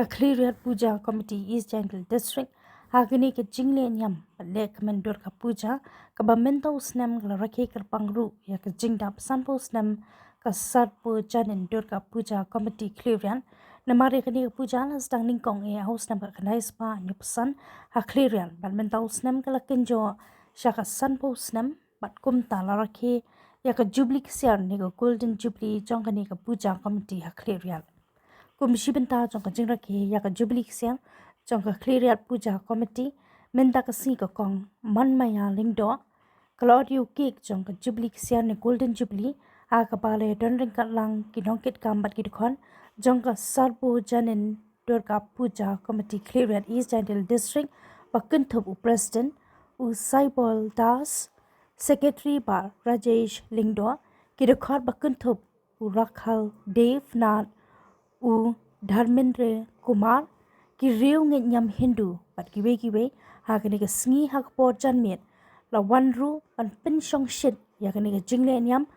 Khliehriat Puja Committee EJHD District Hagini ke Jinglen Yam Lek Mendor ka Puja kaba mentau Snem ka Rakhe ka Pangru ya ke Jingdap sanpo Snem ka Satpo Janin Dor ka Puja Committee Khliehriat namari kini ka Puja la sedang ningkong house Snem ka kanai spa nyupesan ha Khliehriat bat mentau Snem ka lakinjo syaka sanpo Snem bat kumta la Rakhe ya ke Jubilee kesiar ni ka Golden Jubilee jong kini ka Puja Committee ha Khliehriat Komisi benta jong ka Rakhe ya ka Jubilee kesiar jong ka Khliehriat Puja Committee menta ka si ka kong man maya lingdo kalau audio cake jong ka Jubilee kesiar ni Golden Jubilee a ka pale don ring kat lang kinongkit kambat kidkhon jong ka sarpo janin dor ka Puja Committee Khliehriat EJHD District bakun thup president u Saibol Das secretary ba Rajesh lingdo kidkhot bakun thup u Rakhal Dev Nath u Dharmendra Kumar ki riu nge nyam Hindu pat kiwe ha kani ka sngi hak por janmet la wanru pan pin shong shit ya kani ka jingle nyam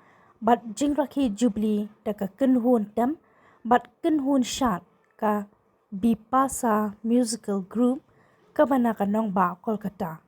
bat jing Rakhe Jubilee ta ka kenhun tam bat kenhun shat ka Bipasa musical group ka bana ka nong ba Kolkata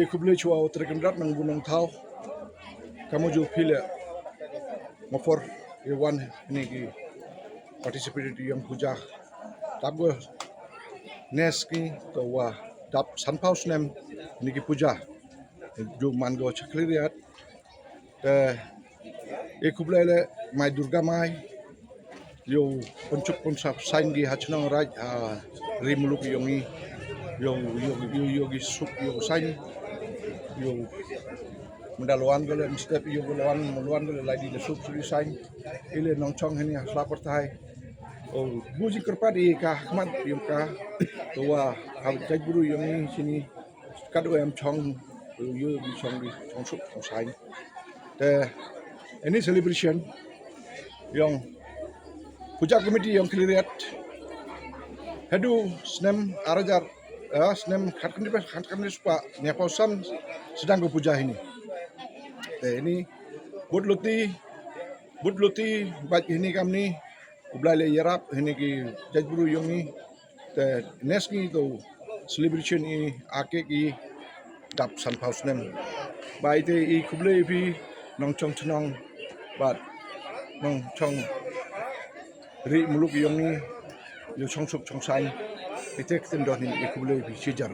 Kubli chua utrekendat nang gunung tau kamu jo pile mofor one ni ki participated yang puja tabgo neski to wa dap sanpau Snem ni ki puja jo mango Khliehriat kubli le mai durga mai yo puncuk punsap saingi hachnang raj rimuluk yongi yogi sup yo sain yo mendaluan gole step yo meluan gole lagi de sup suri sain ile nong chong heni asla pertai o buji kerpadi ka mat yo ka towa hab jajburu yongi sini kadu em chong yo bi chong sup chong sain any celebration yang Puja Committee yang Khliehriat hadu Snem arajar Snem khatkan supa nyapausan sedang ke puja ini. Ini budluti bat ini kami kublai yarap ini ki jajburu yongi neski to celebration i ake ki dap sanpau Snem. Bai te i kublai pi nong chong chnong bat nong chong ri muluk yongi yo chong sup chong sai itek ten don ni kublai pi sijar.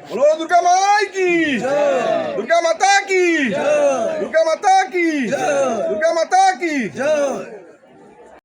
Halo Durga Mai ki jai, Durga Mata ki jai, Durga Mata ki jai, Durga Mata ki jai.